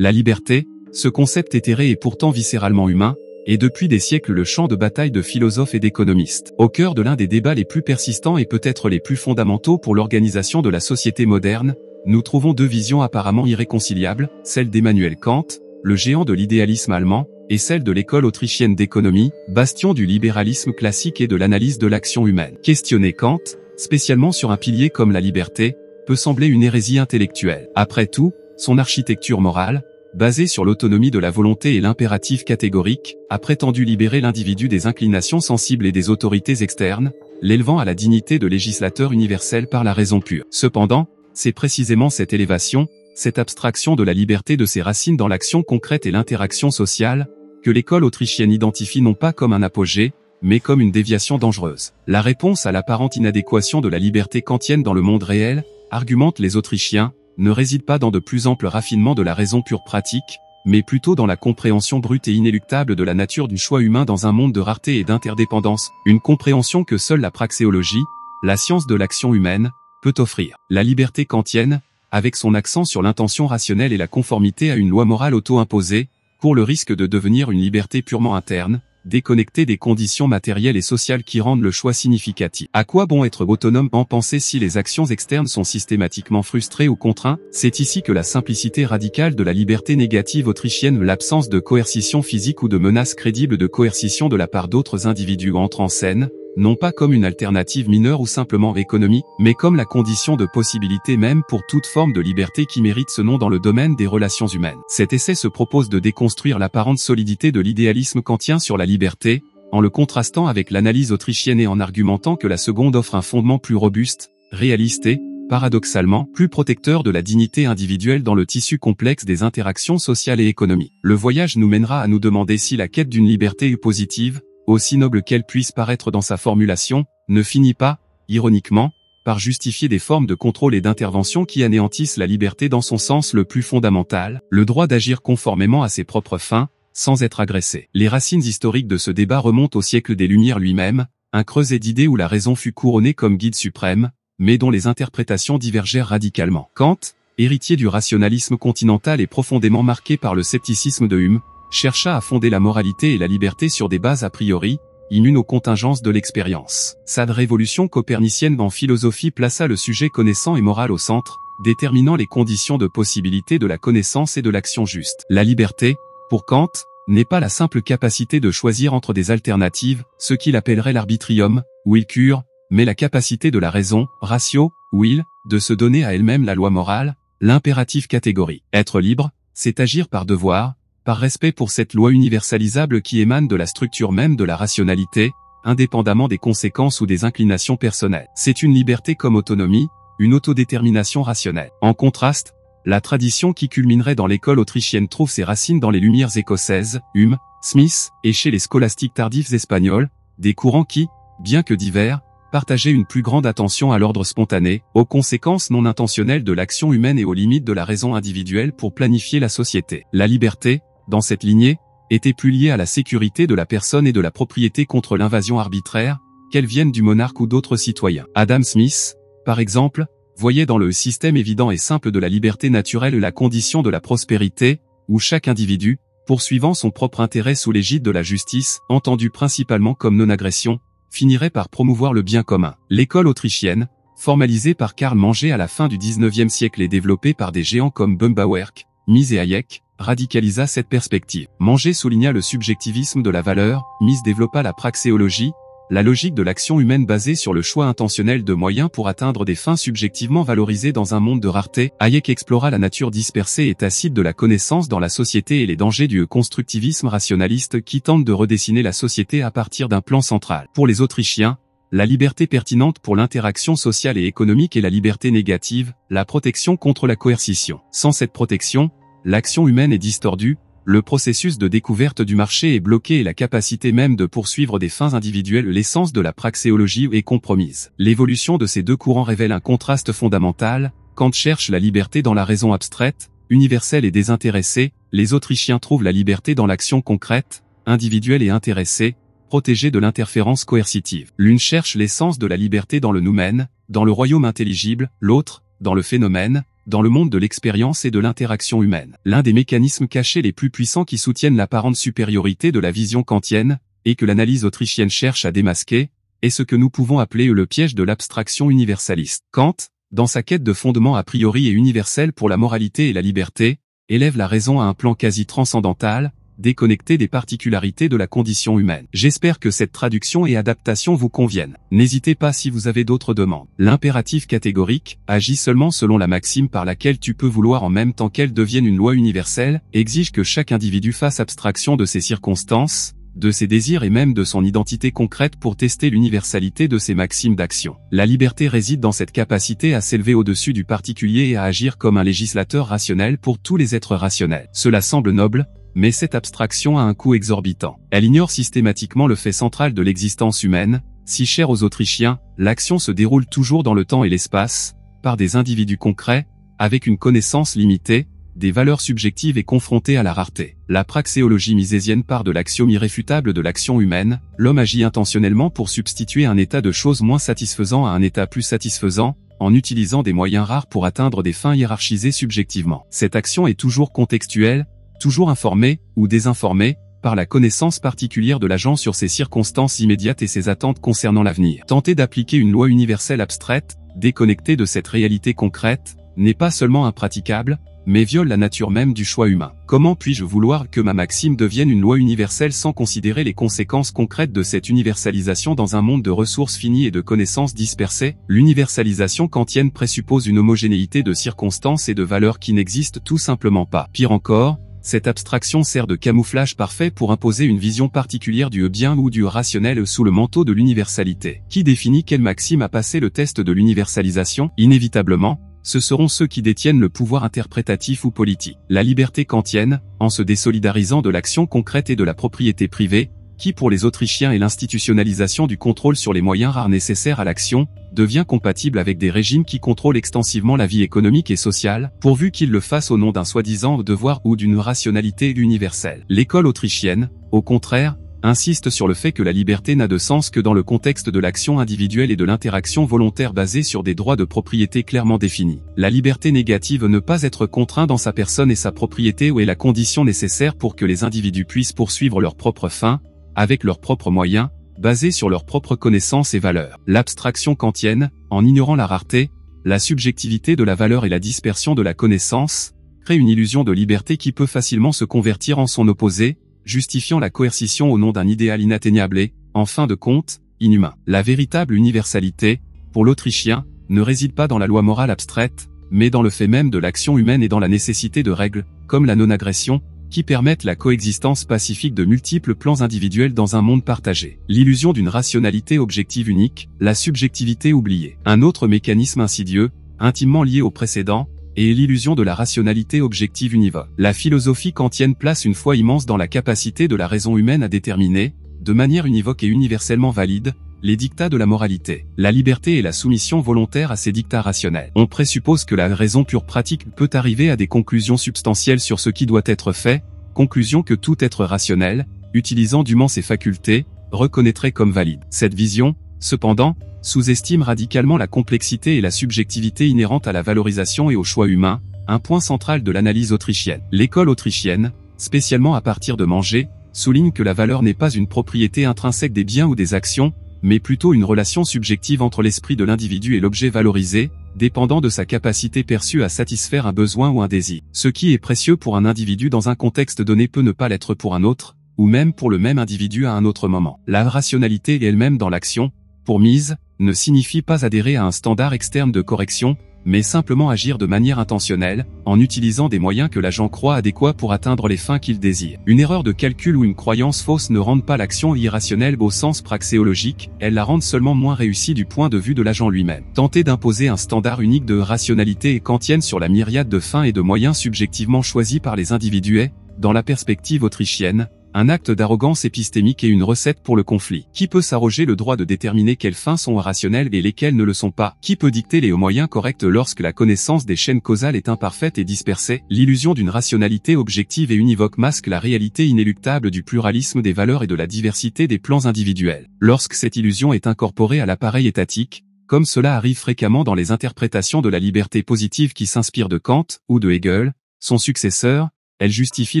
La liberté, ce concept éthéré est pourtant viscéralement humain, et depuis des siècles le champ de bataille de philosophes et d'économistes. Au cœur de l'un des débats les plus persistants et peut-être les plus fondamentaux pour l'organisation de la société moderne, nous trouvons deux visions apparemment irréconciliables, celle d'Emmanuel Kant, le géant de l'idéalisme allemand, et celle de l'école autrichienne d'économie, bastion du libéralisme classique et de l'analyse de l'action humaine. Questionner Kant, spécialement sur un pilier comme la liberté, peut sembler une hérésie intellectuelle. Après tout, son architecture morale, basée sur l'autonomie de la volonté et l'impératif catégorique, a prétendu libérer l'individu des inclinations sensibles et des autorités externes, l'élevant à la dignité de législateur universel par la raison pure. Cependant, c'est précisément cette élévation, cette abstraction de la liberté de ses racines dans l'action concrète et l'interaction sociale, que l'école autrichienne identifie non pas comme un apogée, mais comme une déviation dangereuse. La réponse à l'apparente inadéquation de la liberté kantienne dans le monde réel, argumentent les Autrichiens, ne réside pas dans de plus amples raffinements de la raison pure pratique, mais plutôt dans la compréhension brute et inéluctable de la nature du choix humain dans un monde de rareté et d'interdépendance, une compréhension que seule la praxéologie, la science de l'action humaine, peut offrir. La liberté kantienne, avec son accent sur l'intention rationnelle et la conformité à une loi morale auto-imposée, court le risque de devenir une liberté purement interne, déconnectée des conditions matérielles et sociales qui rendent le choix significatif. À quoi bon être autonome en pensée si les actions externes sont systématiquement frustrées ou contraintes? C'est ici que la simplicité radicale de la liberté négative autrichienne, l'absence de coercition physique ou de menace crédible de coercition de la part d'autres individus entre en scène, non pas comme une alternative mineure ou simplement économique, mais comme la condition de possibilité même pour toute forme de liberté qui mérite ce nom dans le domaine des relations humaines. Cet essai se propose de déconstruire l'apparente solidité de l'idéalisme kantien sur la liberté, en le contrastant avec l'analyse autrichienne et en argumentant que la seconde offre un fondement plus robuste, réaliste et, paradoxalement, plus protecteur de la dignité individuelle dans le tissu complexe des interactions sociales et économiques. Le voyage nous mènera à nous demander si la quête d'une liberté positive, aussi noble qu'elle puisse paraître dans sa formulation, ne finit pas, ironiquement, par justifier des formes de contrôle et d'intervention qui anéantissent la liberté dans son sens le plus fondamental, le droit d'agir conformément à ses propres fins, sans être agressé. Les racines historiques de ce débat remontent au siècle des Lumières lui-même, un creuset d'idées où la raison fut couronnée comme guide suprême, mais dont les interprétations divergèrent radicalement. Kant, héritier du rationalisme continental et profondément marqué par le scepticisme de Hume, chercha à fonder la moralité et la liberté sur des bases a priori, immunes aux contingences de l'expérience. Sa révolution copernicienne en philosophie plaça le sujet connaissant et moral au centre, déterminant les conditions de possibilité de la connaissance et de l'action juste. La liberté, pour Kant, n'est pas la simple capacité de choisir entre des alternatives, ce qu'il appellerait l'arbitrium, will cure, mais la capacité de la raison, ratio, will, de se donner à elle-même la loi morale, l'impératif catégorique. Être libre, c'est agir par devoir, par respect pour cette loi universalisable qui émane de la structure même de la rationalité, indépendamment des conséquences ou des inclinations personnelles. C'est une liberté comme autonomie, une autodétermination rationnelle. En contraste, la tradition qui culminerait dans l'école autrichienne trouve ses racines dans les Lumières écossaises, Hume, Smith, et chez les scolastiques tardifs espagnols, des courants qui, bien que divers, partageaient une plus grande attention à l'ordre spontané, aux conséquences non intentionnelles de l'action humaine et aux limites de la raison individuelle pour planifier la société. La liberté, dans cette lignée, était plus liée à la sécurité de la personne et de la propriété contre l'invasion arbitraire, qu'elle vienne du monarque ou d'autres citoyens. Adam Smith, par exemple, voyait dans le système évident et simple de la liberté naturelle la condition de la prospérité, où chaque individu, poursuivant son propre intérêt sous l'égide de la justice, entendue principalement comme non-agression, finirait par promouvoir le bien commun. L'école autrichienne, formalisée par Karl Manger à la fin du XIXe siècle et développée par des géants comme Böhm-Bawerk, Mises et Hayek, radicalisa cette perspective. Manger souligna le subjectivisme de la valeur, Mises développa la praxéologie, la logique de l'action humaine basée sur le choix intentionnel de moyens pour atteindre des fins subjectivement valorisées dans un monde de rareté. Hayek explora la nature dispersée et tacite de la connaissance dans la société et les dangers du constructivisme rationaliste qui tente de redessiner la société à partir d'un plan central. Pour les Autrichiens, la liberté pertinente pour l'interaction sociale et économique est la liberté négative, la protection contre la coercition. Sans cette protection, l'action humaine est distordue, le processus de découverte du marché est bloqué et la capacité même de poursuivre des fins individuelles, l'essence de la praxéologie est compromise. L'évolution de ces deux courants révèle un contraste fondamental. Kant cherche la liberté dans la raison abstraite, universelle et désintéressée, les Autrichiens trouvent la liberté dans l'action concrète, individuelle et intéressée, protégée de l'interférence coercitive. L'une cherche l'essence de la liberté dans le noumen, dans le royaume intelligible, l'autre, dans le phénomène, dans le monde de l'expérience et de l'interaction humaine. L'un des mécanismes cachés les plus puissants qui soutiennent l'apparente supériorité de la vision kantienne, et que l'analyse autrichienne cherche à démasquer, est ce que nous pouvons appeler le piège de l'abstraction universaliste. Kant, dans sa quête de fondements a priori et universels pour la moralité et la liberté, élève la raison à un plan quasi transcendantal, déconnecté des particularités de la condition humaine. J'espère que cette traduction et adaptation vous conviennent. N'hésitez pas si vous avez d'autres demandes. L'impératif catégorique agit seulement selon la maxime par laquelle tu peux vouloir en même temps qu'elle devienne une loi universelle, exige que chaque individu fasse abstraction de ses circonstances, de ses désirs et même de son identité concrète pour tester l'universalité de ses maximes d'action. La liberté réside dans cette capacité à s'élever au-dessus du particulier et à agir comme un législateur rationnel pour tous les êtres rationnels. Cela semble noble, mais cette abstraction a un coût exorbitant. Elle ignore systématiquement le fait central de l'existence humaine. Si cher aux Autrichiens, l'action se déroule toujours dans le temps et l'espace, par des individus concrets, avec une connaissance limitée, des valeurs subjectives et confrontées à la rareté. La praxéologie misésienne part de l'axiome irréfutable de l'action humaine. L'homme agit intentionnellement pour substituer un état de choses moins satisfaisant à un état plus satisfaisant, en utilisant des moyens rares pour atteindre des fins hiérarchisées subjectivement. Cette action est toujours contextuelle, toujours informé, ou désinformé, par la connaissance particulière de l'agent sur ses circonstances immédiates et ses attentes concernant l'avenir. Tenter d'appliquer une loi universelle abstraite, déconnectée de cette réalité concrète, n'est pas seulement impraticable, mais viole la nature même du choix humain. Comment puis-je vouloir que ma maxime devienne une loi universelle sans considérer les conséquences concrètes de cette universalisation dans un monde de ressources finies et de connaissances dispersées? L'universalisation kantienne présuppose une homogénéité de circonstances et de valeurs qui n'existent tout simplement pas. Pire encore, cette abstraction sert de camouflage parfait pour imposer une vision particulière du bien ou du rationnel sous le manteau de l'universalité. Qui définit quelle maxime a passé le test de l'universalisation? Inévitablement, ce seront ceux qui détiennent le pouvoir interprétatif ou politique. La liberté kantienne, en se désolidarisant de l'action concrète et de la propriété privée, qui pour les Autrichiens est l'institutionnalisation du contrôle sur les moyens rares nécessaires à l'action, devient compatible avec des régimes qui contrôlent extensivement la vie économique et sociale, pourvu qu'ils le fassent au nom d'un soi-disant devoir ou d'une rationalité universelle. L'école autrichienne, au contraire, insiste sur le fait que la liberté n'a de sens que dans le contexte de l'action individuelle et de l'interaction volontaire basée sur des droits de propriété clairement définis. La liberté négative ne pas être contraint dans sa personne et sa propriété ou est la condition nécessaire pour que les individus puissent poursuivre leurs propres fins, avec leurs propres moyens, basés sur leurs propres connaissances et valeurs. L'abstraction kantienne, en ignorant la rareté, la subjectivité de la valeur et la dispersion de la connaissance, crée une illusion de liberté qui peut facilement se convertir en son opposé, justifiant la coercition au nom d'un idéal inatteignable et, en fin de compte, inhumain. La véritable universalité, pour l'Autrichien, ne réside pas dans la loi morale abstraite, mais dans le fait même de l'action humaine et dans la nécessité de règles, comme la non-agression, qui permettent la coexistence pacifique de multiples plans individuels dans un monde partagé. L'illusion d'une rationalité objective unique, la subjectivité oubliée. Un autre mécanisme insidieux, intimement lié au précédent, est l'illusion de la rationalité objective univoque. La philosophie kantienne place une foi immense dans la capacité de la raison humaine à déterminer, de manière univoque et universellement valide, les dictats de la moralité, la liberté et la soumission volontaire à ces dictats rationnels. On présuppose que la raison pure pratique peut arriver à des conclusions substantielles sur ce qui doit être fait, conclusion que tout être rationnel, utilisant dûment ses facultés, reconnaîtrait comme valide. Cette vision, cependant, sous-estime radicalement la complexité et la subjectivité inhérentes à la valorisation et au choix humain, un point central de l'analyse autrichienne. L'école autrichienne, spécialement à partir de Manger, souligne que la valeur n'est pas une propriété intrinsèque des biens ou des actions, mais plutôt une relation subjective entre l'esprit de l'individu et l'objet valorisé, dépendant de sa capacité perçue à satisfaire un besoin ou un désir. Ce qui est précieux pour un individu dans un contexte donné peut ne pas l'être pour un autre, ou même pour le même individu à un autre moment. La rationalité est elle-même dans l'action, pour mise, ne signifie pas adhérer à un standard externe de correction, mais simplement agir de manière intentionnelle, en utilisant des moyens que l'agent croit adéquats pour atteindre les fins qu'il désire. Une erreur de calcul ou une croyance fausse ne rendent pas l'action irrationnelle au sens praxéologique, elles la rendent seulement moins réussie du point de vue de l'agent lui-même. Tenter d'imposer un standard unique de rationalité et kantienne sur la myriade de fins et de moyens subjectivement choisis par les individus est, dans la perspective autrichienne, un acte d'arrogance épistémique et une recette pour le conflit. Qui peut s'arroger le droit de déterminer quelles fins sont rationnelles et lesquelles ne le sont pas? Qui peut dicter les moyens corrects lorsque la connaissance des chaînes causales est imparfaite et dispersée? L'illusion d'une rationalité objective et univoque masque la réalité inéluctable du pluralisme des valeurs et de la diversité des plans individuels. Lorsque cette illusion est incorporée à l'appareil étatique, comme cela arrive fréquemment dans les interprétations de la liberté positive qui s'inspirent de Kant ou de Hegel, son successeur. Elle justifie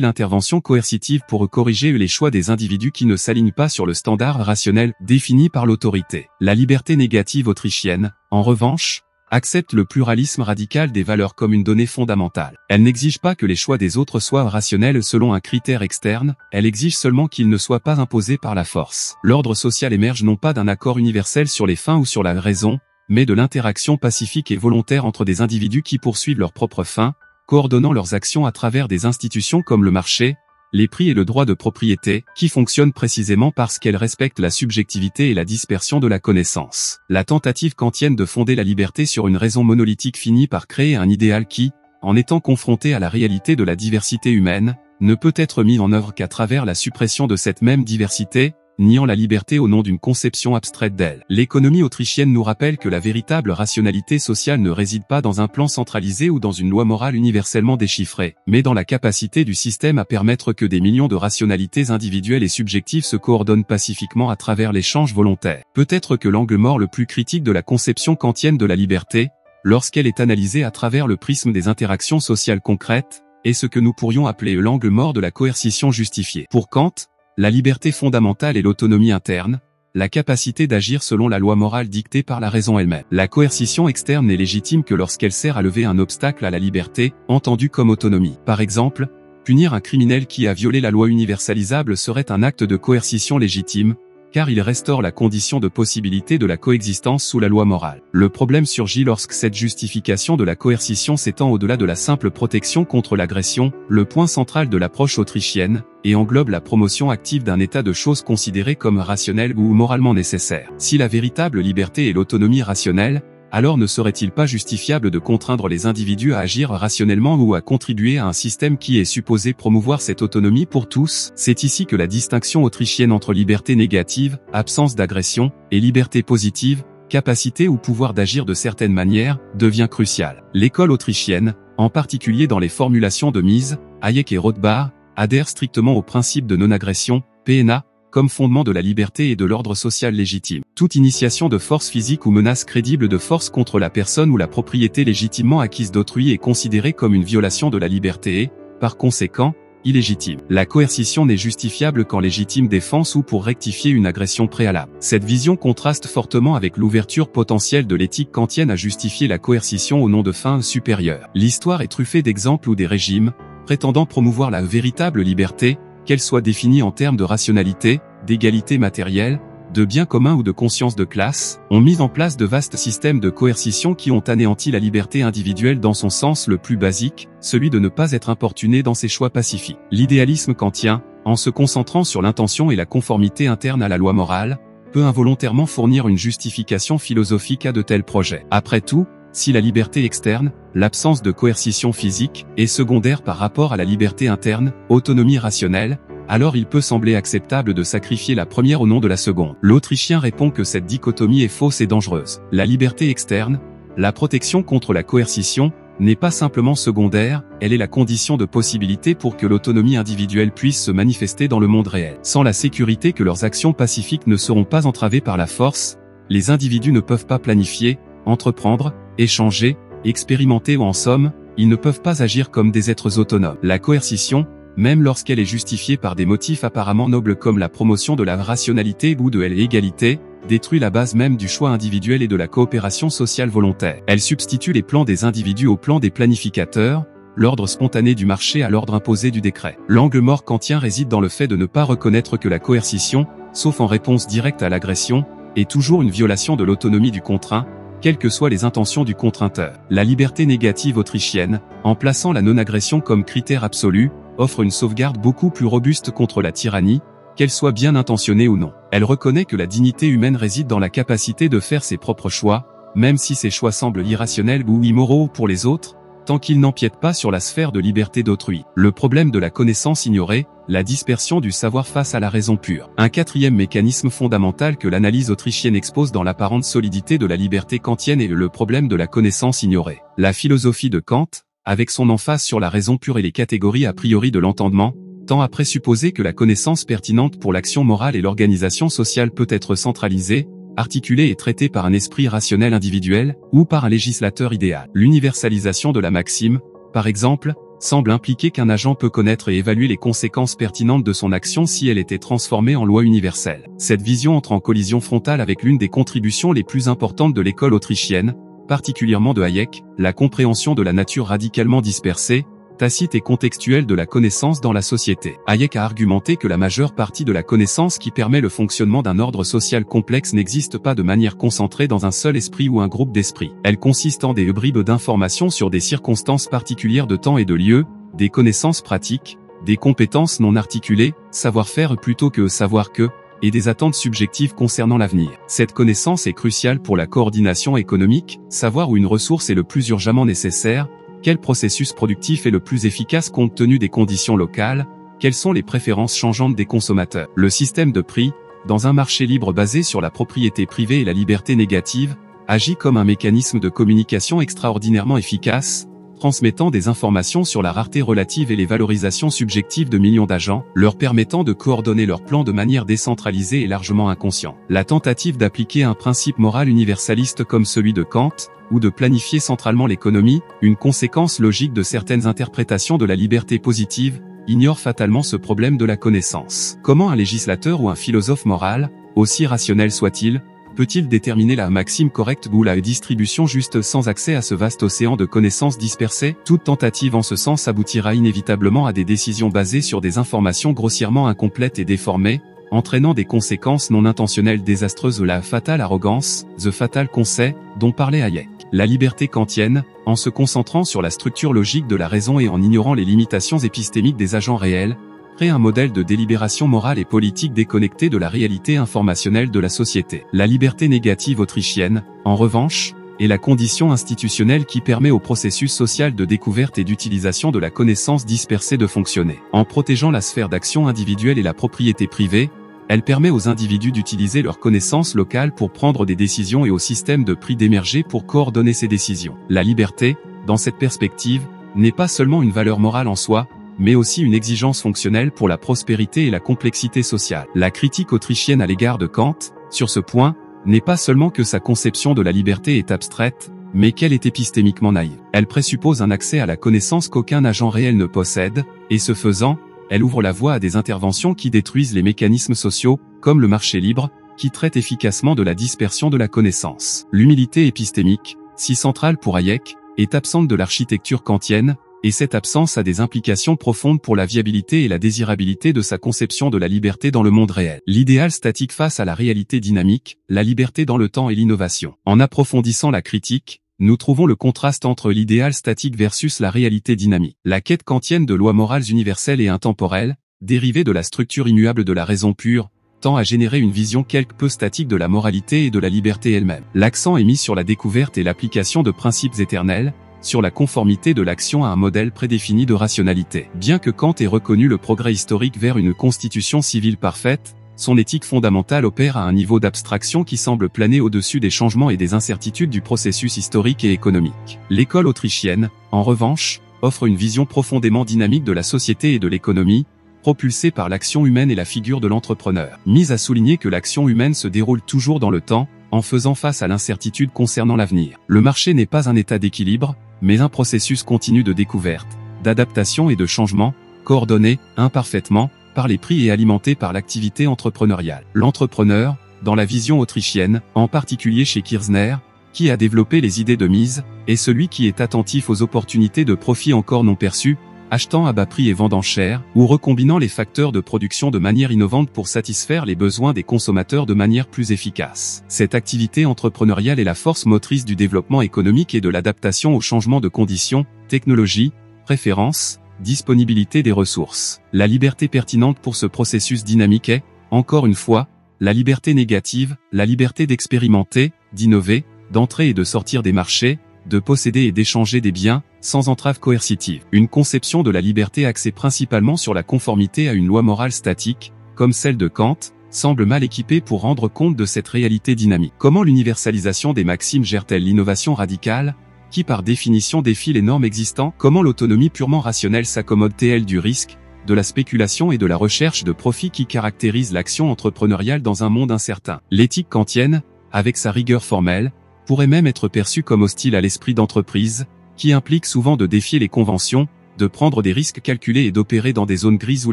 l'intervention coercitive pour corriger les choix des individus qui ne s'alignent pas sur le standard rationnel défini par l'autorité. La liberté négative autrichienne, en revanche, accepte le pluralisme radical des valeurs comme une donnée fondamentale. Elle n'exige pas que les choix des autres soient rationnels selon un critère externe, elle exige seulement qu'ils ne soient pas imposés par la force. L'ordre social émerge non pas d'un accord universel sur les fins ou sur la raison, mais de l'interaction pacifique et volontaire entre des individus qui poursuivent leurs propres fins, coordonnant leurs actions à travers des institutions comme le marché, les prix et le droit de propriété, qui fonctionnent précisément parce qu'elles respectent la subjectivité et la dispersion de la connaissance. La tentative kantienne de fonder la liberté sur une raison monolithique finit par créer un idéal qui, en étant confronté à la réalité de la diversité humaine, ne peut être mis en œuvre qu'à travers la suppression de cette même diversité, niant la liberté au nom d'une conception abstraite d'elle. L'économie autrichienne nous rappelle que la véritable rationalité sociale ne réside pas dans un plan centralisé ou dans une loi morale universellement déchiffrée, mais dans la capacité du système à permettre que des millions de rationalités individuelles et subjectives se coordonnent pacifiquement à travers l'échange volontaire. Peut-être que l'angle mort le plus critique de la conception kantienne de la liberté, lorsqu'elle est analysée à travers le prisme des interactions sociales concrètes, est ce que nous pourrions appeler l'angle mort de la coercition justifiée. Pour Kant, la liberté fondamentale est l'autonomie interne, la capacité d'agir selon la loi morale dictée par la raison elle-même. La coercition externe n'est légitime que lorsqu'elle sert à lever un obstacle à la liberté, entendue comme autonomie. Par exemple, punir un criminel qui a violé la loi universalisable serait un acte de coercition légitime, car il restaure la condition de possibilité de la coexistence sous la loi morale. Le problème surgit lorsque cette justification de la coercition s'étend au-delà de la simple protection contre l'agression, le point central de l'approche autrichienne, et englobe la promotion active d'un état de choses considéré comme rationnel ou moralement nécessaire. Si la véritable liberté est l'autonomie rationnelle, alors ne serait-il pas justifiable de contraindre les individus à agir rationnellement ou à contribuer à un système qui est supposé promouvoir cette autonomie pour tous? C'est ici que la distinction autrichienne entre liberté négative, absence d'agression, et liberté positive, capacité ou pouvoir d'agir de certaines manières, devient cruciale. L'école autrichienne, en particulier dans les formulations de Mises, Hayek et Rothbard, adhère strictement au principe de non-agression, PNA, comme fondement de la liberté et de l'ordre social légitime. Toute initiation de force physique ou menace crédible de force contre la personne ou la propriété légitimement acquise d'autrui est considérée comme une violation de la liberté et, par conséquent, illégitime. La coercition n'est justifiable qu'en légitime défense ou pour rectifier une agression préalable. Cette vision contraste fortement avec l'ouverture potentielle de l'éthique kantienne à justifier la coercition au nom de fins supérieures. L'histoire est truffée d'exemples où des régimes, prétendant promouvoir la véritable liberté, qu'elle soit définie en termes de rationalité, d'égalité matérielle, de bien commun ou de conscience de classe, ont mis en place de vastes systèmes de coercition qui ont anéanti la liberté individuelle dans son sens le plus basique, celui de ne pas être importuné dans ses choix pacifiques. L'idéalisme kantien, en se concentrant sur l'intention et la conformité interne à la loi morale, peut involontairement fournir une justification philosophique à de tels projets. Après tout, si la liberté externe, l'absence de coercition physique, est secondaire par rapport à la liberté interne, autonomie rationnelle, alors il peut sembler acceptable de sacrifier la première au nom de la seconde. L'Autrichien répond que cette dichotomie est fausse et dangereuse. La liberté externe, la protection contre la coercition, n'est pas simplement secondaire, elle est la condition de possibilité pour que l'autonomie individuelle puisse se manifester dans le monde réel. Sans la sécurité que leurs actions pacifiques ne seront pas entravées par la force, les individus ne peuvent pas planifier, entreprendre, échanger, expérimenter ou en somme, ils ne peuvent pas agir comme des êtres autonomes. La coercition, même lorsqu'elle est justifiée par des motifs apparemment nobles comme la promotion de la rationalité ou de l'égalité, détruit la base même du choix individuel et de la coopération sociale volontaire. Elle substitue les plans des individus aux plans des planificateurs, l'ordre spontané du marché à l'ordre imposé du décret. L'angle mort kantien réside dans le fait de ne pas reconnaître que la coercition, sauf en réponse directe à l'agression, est toujours une violation de l'autonomie du contraint, quelles que soient les intentions du contrainteur. La liberté négative autrichienne, en plaçant la non-agression comme critère absolu, offre une sauvegarde beaucoup plus robuste contre la tyrannie, qu'elle soit bien intentionnée ou non. Elle reconnaît que la dignité humaine réside dans la capacité de faire ses propres choix, même si ces choix semblent irrationnels ou immoraux pour les autres, tant qu'ils n'empiètent pas sur la sphère de liberté d'autrui. Le problème de la connaissance ignorée, la dispersion du savoir face à la raison pure. Un quatrième mécanisme fondamental que l'analyse autrichienne expose dans l'apparente solidité de la liberté kantienne est le problème de la connaissance ignorée. La philosophie de Kant, avec son emphase sur la raison pure et les catégories a priori de l'entendement, tend à présupposer que la connaissance pertinente pour l'action morale et l'organisation sociale peut être centralisée, articulée et traitée par un esprit rationnel individuel, ou par un législateur idéal. L'universalisation de la maxime, par exemple, semble impliquer qu'un agent peut connaître et évaluer les conséquences pertinentes de son action si elle était transformée en loi universelle. Cette vision entre en collision frontale avec l'une des contributions les plus importantes de l'école autrichienne, particulièrement de Hayek, la compréhension de la nature radicalement dispersée, tacite et contextuelle de la connaissance dans la société. Hayek a argumenté que la majeure partie de la connaissance qui permet le fonctionnement d'un ordre social complexe n'existe pas de manière concentrée dans un seul esprit ou un groupe d'esprits. Elle consiste en des bribes d'informations sur des circonstances particulières de temps et de lieu, des connaissances pratiques, des compétences non articulées, savoir-faire plutôt que savoir que, et des attentes subjectives concernant l'avenir. Cette connaissance est cruciale pour la coordination économique, savoir où une ressource est le plus urgemment nécessaire, quel processus productif est le plus efficace compte tenu des conditions locales, quelles sont les préférences changeantes des consommateurs. Le système de prix, dans un marché libre basé sur la propriété privée et la liberté négative, agit comme un mécanisme de communication extraordinairement efficace, transmettant des informations sur la rareté relative et les valorisations subjectives de millions d'agents, leur permettant de coordonner leurs plans de manière décentralisée et largement inconsciente. La tentative d'appliquer un principe moral universaliste comme celui de Kant, ou de planifier centralement l'économie, une conséquence logique de certaines interprétations de la liberté positive, ignore fatalement ce problème de la connaissance. Comment un législateur ou un philosophe moral, aussi rationnel soit-il, peut-il déterminer la maxime correcte ou la distribution juste sans accès à ce vaste océan de connaissances dispersées? Toute tentative en ce sens aboutira inévitablement à des décisions basées sur des informations grossièrement incomplètes et déformées, entraînant des conséquences non intentionnelles désastreuses. La fatale arrogance, the fatal conseil, dont parlait Hayek. La liberté kantienne, en se concentrant sur la structure logique de la raison et en ignorant les limitations épistémiques des agents réels, crée un modèle de délibération morale et politique déconnecté de la réalité informationnelle de la société. La liberté négative autrichienne, en revanche, est la condition institutionnelle qui permet au processus social de découverte et d'utilisation de la connaissance dispersée de fonctionner. En protégeant la sphère d'action individuelle et la propriété privée, elle permet aux individus d'utiliser leurs connaissances locales pour prendre des décisions et au système de prix d'émerger pour coordonner ces décisions. La liberté, dans cette perspective, n'est pas seulement une valeur morale en soi, mais aussi une exigence fonctionnelle pour la prospérité et la complexité sociale. La critique autrichienne à l'égard de Kant, sur ce point, n'est pas seulement que sa conception de la liberté est abstraite, mais qu'elle est épistémiquement naïve. Elle présuppose un accès à la connaissance qu'aucun agent réel ne possède, et ce faisant, elle ouvre la voie à des interventions qui détruisent les mécanismes sociaux, comme le marché libre, qui traite efficacement de la dispersion de la connaissance. L'humilité épistémique, si centrale pour Hayek, est absente de l'architecture kantienne, et cette absence a des implications profondes pour la viabilité et la désirabilité de sa conception de la liberté dans le monde réel. L'idéal statique face à la réalité dynamique, la liberté dans le temps et l'innovation. En approfondissant la critique, nous trouvons le contraste entre l'idéal statique versus la réalité dynamique. La quête kantienne de lois morales universelles et intemporelles, dérivée de la structure immuable de la raison pure, tend à générer une vision quelque peu statique de la moralité et de la liberté elle-même. L'accent est mis sur la découverte et l'application de principes éternels, sur la conformité de l'action à un modèle prédéfini de rationalité. Bien que Kant ait reconnu le progrès historique vers une constitution civile parfaite, son éthique fondamentale opère à un niveau d'abstraction qui semble planer au-dessus des changements et des incertitudes du processus historique et économique. L'école autrichienne, en revanche, offre une vision profondément dynamique de la société et de l'économie, propulsée par l'action humaine et la figure de l'entrepreneur. Mise à souligner que l'action humaine se déroule toujours dans le temps, en faisant face à l'incertitude concernant l'avenir. Le marché n'est pas un état d'équilibre, mais un processus continu de découverte, d'adaptation et de changement, coordonné, imparfaitement, par les prix et alimenté par l'activité entrepreneuriale. L'entrepreneur, dans la vision autrichienne, en particulier chez Kirchner, qui a développé les idées de mise, est celui qui est attentif aux opportunités de profit encore non perçues, achetant à bas prix et vendant cher, ou recombinant les facteurs de production de manière innovante pour satisfaire les besoins des consommateurs de manière plus efficace. Cette activité entrepreneuriale est la force motrice du développement économique et de l'adaptation aux changements de conditions, technologies, préférences, disponibilité des ressources. La liberté pertinente pour ce processus dynamique est, encore une fois, la liberté négative, la liberté d'expérimenter, d'innover, d'entrer et de sortir des marchés, de posséder et d'échanger des biens, sans entrave coercitive. Une conception de la liberté axée principalement sur la conformité à une loi morale statique, comme celle de Kant, semble mal équipée pour rendre compte de cette réalité dynamique. Comment l'universalisation des maximes gère-t-elle l'innovation radicale, qui par définition défie les normes existantes? Comment l'autonomie purement rationnelle s'accommode-t-elle du risque, de la spéculation et de la recherche de profit qui caractérise l'action entrepreneuriale dans un monde incertain? L'éthique kantienne, avec sa rigueur formelle, pourrait même être perçu comme hostile à l'esprit d'entreprise, qui implique souvent de défier les conventions, de prendre des risques calculés et d'opérer dans des zones grises où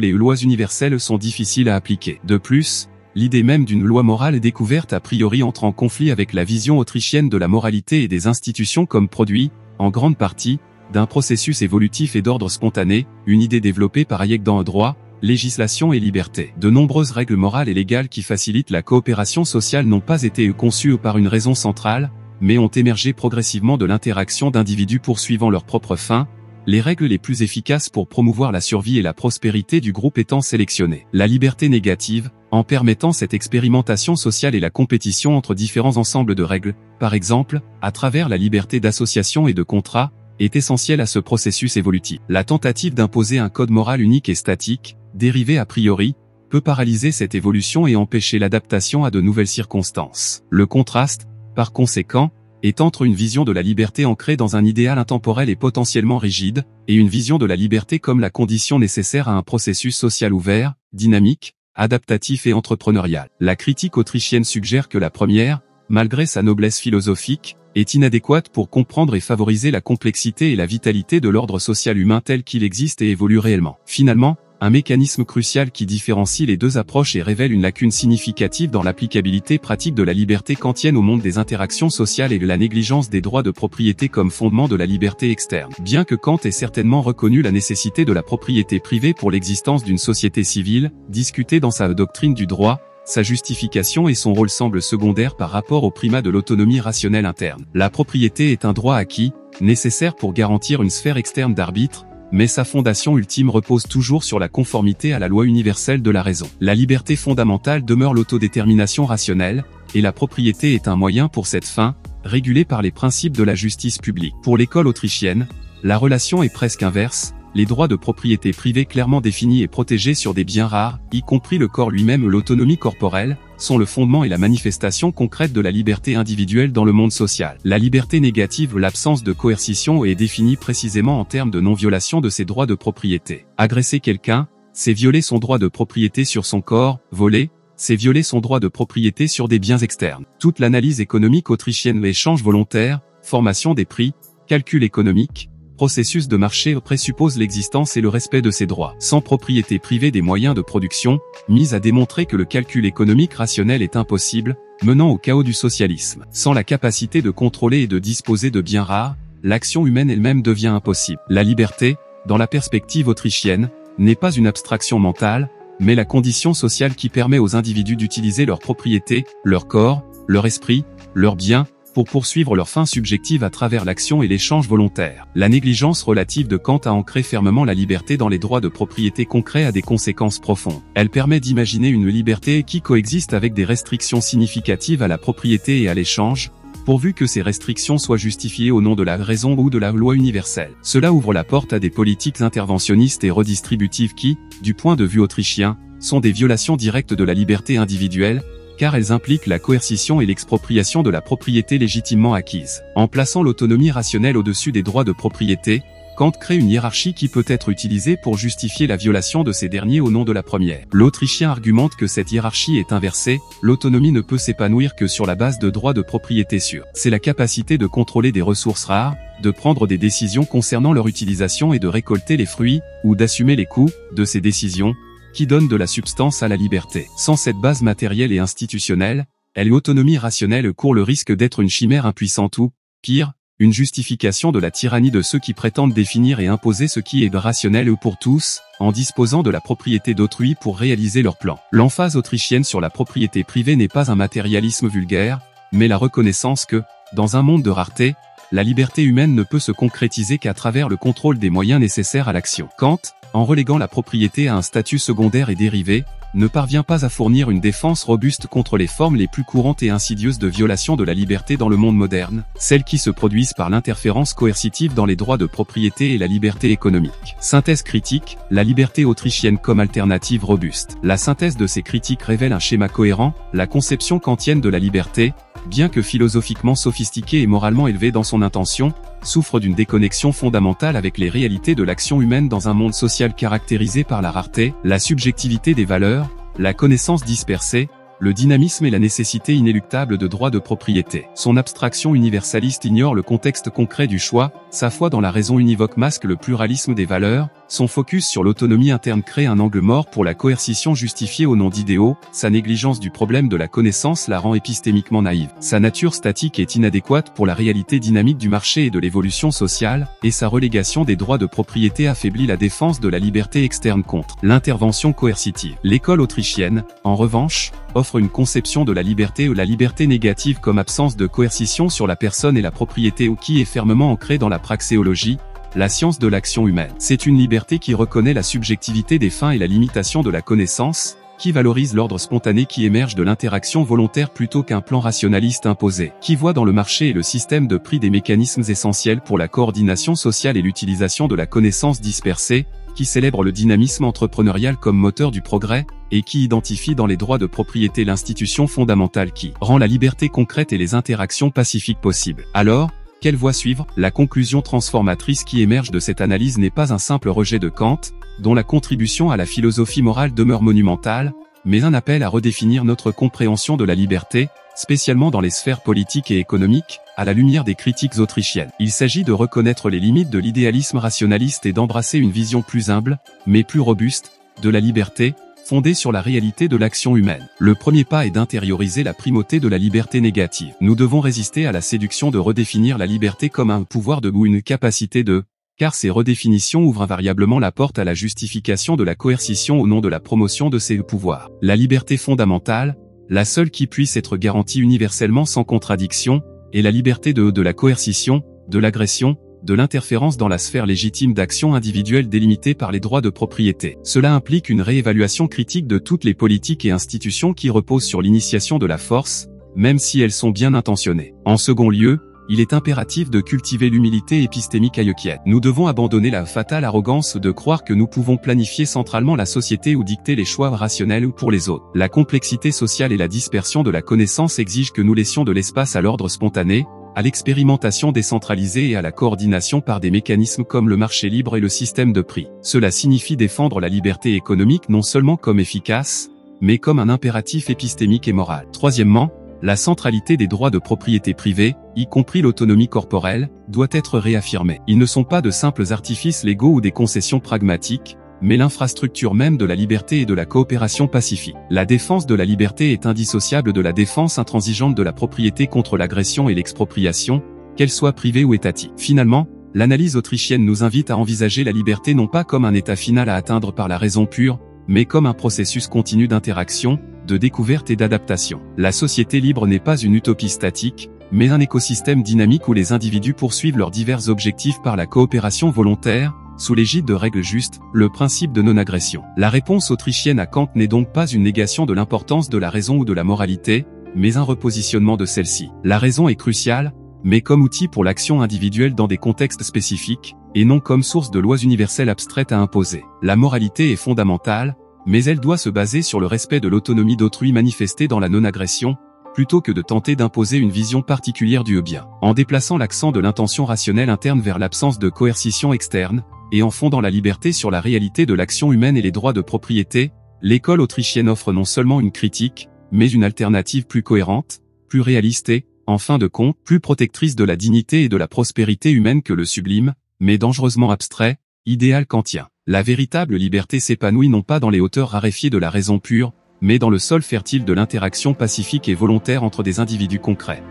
les lois universelles sont difficiles à appliquer. De plus, l'idée même d'une loi morale est découverte a priori entre en conflit avec la vision autrichienne de la moralité et des institutions comme produit, en grande partie, d'un processus évolutif et d'ordre spontané, une idée développée par Hayek dans droit, législation et liberté. De nombreuses règles morales et légales qui facilitent la coopération sociale n'ont pas été conçues par une raison centrale, mais ont émergé progressivement de l'interaction d'individus poursuivant leurs propres fins, les règles les plus efficaces pour promouvoir la survie et la prospérité du groupe étant sélectionnées. La liberté négative, en permettant cette expérimentation sociale et la compétition entre différents ensembles de règles, par exemple, à travers la liberté d'association et de contrat, est essentielle à ce processus évolutif. La tentative d'imposer un code moral unique et statique, dérivé a priori, peut paralyser cette évolution et empêcher l'adaptation à de nouvelles circonstances. Le contraste, par conséquent, est entre une vision de la liberté ancrée dans un idéal intemporel et potentiellement rigide, et une vision de la liberté comme la condition nécessaire à un processus social ouvert, dynamique, adaptatif et entrepreneurial. La critique autrichienne suggère que la première, malgré sa noblesse philosophique, est inadéquate pour comprendre et favoriser la complexité et la vitalité de l'ordre social humain tel qu'il existe et évolue réellement. Finalement, un mécanisme crucial qui différencie les deux approches et révèle une lacune significative dans l'applicabilité pratique de la liberté kantienne au monde des interactions sociales et de la négligence des droits de propriété comme fondement de la liberté externe. Bien que Kant ait certainement reconnu la nécessité de la propriété privée pour l'existence d'une société civile, discutée dans sa doctrine du droit, sa justification et son rôle semblent secondaires par rapport au primat de l'autonomie rationnelle interne. La propriété est un droit acquis, nécessaire pour garantir une sphère externe d'arbitre, mais sa fondation ultime repose toujours sur la conformité à la loi universelle de la raison. La liberté fondamentale demeure l'autodétermination rationnelle, et la propriété est un moyen pour cette fin, régulée par les principes de la justice publique. Pour l'école autrichienne, la relation est presque inverse, les droits de propriété privée clairement définis et protégés sur des biens rares, y compris le corps lui-même ou l'autonomie corporelle, sont le fondement et la manifestation concrète de la liberté individuelle dans le monde social. La liberté négative, l'absence de coercition, est définie précisément en termes de non-violation de ses droits de propriété. Agresser quelqu'un, c'est violer son droit de propriété sur son corps, voler, c'est violer son droit de propriété sur des biens externes. Toute l'analyse économique autrichienne, l'échange volontaire, formation des prix, calcul économique, processus de marché présuppose l'existence et le respect de ces droits. Sans propriété privée des moyens de production, mise à démontrer que le calcul économique rationnel est impossible, menant au chaos du socialisme. Sans la capacité de contrôler et de disposer de biens rares, l'action humaine elle-même devient impossible. La liberté, dans la perspective autrichienne, n'est pas une abstraction mentale, mais la condition sociale qui permet aux individus d'utiliser leur propriété, leur corps, leur esprit, leurs biens, pour poursuivre leurs fins subjectives à travers l'action et l'échange volontaire. La négligence relative de Kant a ancré fermement la liberté dans les droits de propriété concrets à des conséquences profondes. Elle permet d'imaginer une liberté qui coexiste avec des restrictions significatives à la propriété et à l'échange, pourvu que ces restrictions soient justifiées au nom de la raison ou de la loi universelle. Cela ouvre la porte à des politiques interventionnistes et redistributives qui, du point de vue autrichien, sont des violations directes de la liberté individuelle, car elles impliquent la coercition et l'expropriation de la propriété légitimement acquise. En plaçant l'autonomie rationnelle au-dessus des droits de propriété, Kant crée une hiérarchie qui peut être utilisée pour justifier la violation de ces derniers au nom de la première. L'Autrichien argumente que cette hiérarchie est inversée, l'autonomie ne peut s'épanouir que sur la base de droits de propriété sûrs. C'est la capacité de contrôler des ressources rares, de prendre des décisions concernant leur utilisation et de récolter les fruits, ou d'assumer les coûts, de ces décisions, qui donne de la substance à la liberté. Sans cette base matérielle et institutionnelle, l'autonomie rationnelle court le risque d'être une chimère impuissante ou, pire, une justification de la tyrannie de ceux qui prétendent définir et imposer ce qui est rationnel pour tous, en disposant de la propriété d'autrui pour réaliser leurs plans. L'emphase autrichienne sur la propriété privée n'est pas un matérialisme vulgaire, mais la reconnaissance que, dans un monde de rareté, la liberté humaine ne peut se concrétiser qu'à travers le contrôle des moyens nécessaires à l'action. Kant, en reléguant la propriété à un statut secondaire et dérivé, ne parvient pas à fournir une défense robuste contre les formes les plus courantes et insidieuses de violation de la liberté dans le monde moderne, celles qui se produisent par l'interférence coercitive dans les droits de propriété et la liberté économique. Synthèse critique, la liberté autrichienne comme alternative robuste. La synthèse de ces critiques révèle un schéma cohérent, la conception kantienne de la liberté, bien que philosophiquement sophistiquée et moralement élevée dans son intention, souffre d'une déconnexion fondamentale avec les réalités de l'action humaine dans un monde social caractérisé par la rareté, la subjectivité des valeurs, la connaissance dispersée, le dynamisme et la nécessité inéluctable de droits de propriété. Son abstraction universaliste ignore le contexte concret du choix, sa foi dans la raison univoque masque le pluralisme des valeurs, son focus sur l'autonomie interne crée un angle mort pour la coercition justifiée au nom d'idéaux, sa négligence du problème de la connaissance la rend épistémiquement naïve. Sa nature statique est inadéquate pour la réalité dynamique du marché et de l'évolution sociale, et sa relégation des droits de propriété affaiblit la défense de la liberté externe contre l'intervention coercitive. L'école autrichienne, en revanche, offre une conception de la liberté négative comme absence de coercition sur la personne et la propriété ou qui est fermement ancrée dans la praxéologie, la science de l'action humaine. C'est une liberté qui reconnaît la subjectivité des fins et la limitation de la connaissance, qui valorise l'ordre spontané qui émerge de l'interaction volontaire plutôt qu'un plan rationaliste imposé, qui voit dans le marché et le système de prix des mécanismes essentiels pour la coordination sociale et l'utilisation de la connaissance dispersée, qui célèbre le dynamisme entrepreneurial comme moteur du progrès, et qui identifie dans les droits de propriété l'institution fondamentale qui rend la liberté concrète et les interactions pacifiques possibles. Alors, quelle voie suivre? La conclusion transformatrice qui émerge de cette analyse n'est pas un simple rejet de Kant, dont la contribution à la philosophie morale demeure monumentale, mais un appel à redéfinir notre compréhension de la liberté, spécialement dans les sphères politiques et économiques, à la lumière des critiques autrichiennes. Il s'agit de reconnaître les limites de l'idéalisme rationaliste et d'embrasser une vision plus humble, mais plus robuste, de la liberté, fondée sur la réalité de l'action humaine. Le premier pas est d'intérioriser la primauté de la liberté négative. Nous devons résister à la séduction de redéfinir la liberté comme un pouvoir ou une capacité de, car ces redéfinitions ouvrent invariablement la porte à la justification de la coercition au nom de la promotion de ces pouvoirs. La liberté fondamentale, la seule qui puisse être garantie universellement sans contradiction, est la liberté de la coercition, de l'agression, de l'interférence dans la sphère légitime d'action individuelle délimitée par les droits de propriété. Cela implique une réévaluation critique de toutes les politiques et institutions qui reposent sur l'initiation de la force, même si elles sont bien intentionnées. En second lieu, il est impératif de cultiver l'humilité épistémique hayekienne. Nous devons abandonner la fatale arrogance de croire que nous pouvons planifier centralement la société ou dicter les choix rationnels pour les autres. La complexité sociale et la dispersion de la connaissance exigent que nous laissions de l'espace à l'ordre spontané, à l'expérimentation décentralisée et à la coordination par des mécanismes comme le marché libre et le système de prix. Cela signifie défendre la liberté économique non seulement comme efficace, mais comme un impératif épistémique et moral. Troisièmement, la centralité des droits de propriété privée, y compris l'autonomie corporelle, doit être réaffirmée. Ils ne sont pas de simples artifices légaux ou des concessions pragmatiques, mais l'infrastructure même de la liberté et de la coopération pacifique. La défense de la liberté est indissociable de la défense intransigeante de la propriété contre l'agression et l'expropriation, qu'elle soit privée ou étatique. Finalement, l'analyse autrichienne nous invite à envisager la liberté non pas comme un état final à atteindre par la raison pure, mais comme un processus continu d'interaction, de découverte et d'adaptation. La société libre n'est pas une utopie statique, mais un écosystème dynamique où les individus poursuivent leurs divers objectifs par la coopération volontaire, sous l'égide de règles justes, le principe de non-agression. La réponse autrichienne à Kant n'est donc pas une négation de l'importance de la raison ou de la moralité, mais un repositionnement de celle-ci. La raison est cruciale, mais comme outil pour l'action individuelle dans des contextes spécifiques, et non comme source de lois universelles abstraites à imposer. La moralité est fondamentale, mais elle doit se baser sur le respect de l'autonomie d'autrui manifestée dans la non-agression, plutôt que de tenter d'imposer une vision particulière du bien. En déplaçant l'accent de l'intention rationnelle interne vers l'absence de coercition externe, et en fondant la liberté sur la réalité de l'action humaine et les droits de propriété, l'école autrichienne offre non seulement une critique, mais une alternative plus cohérente, plus réaliste et, en fin de compte, plus protectrice de la dignité et de la prospérité humaine que le sublime, mais dangereusement abstrait, idéal kantien. La véritable liberté s'épanouit non pas dans les hauteurs raréfiées de la raison pure, mais dans le sol fertile de l'interaction pacifique et volontaire entre des individus concrets.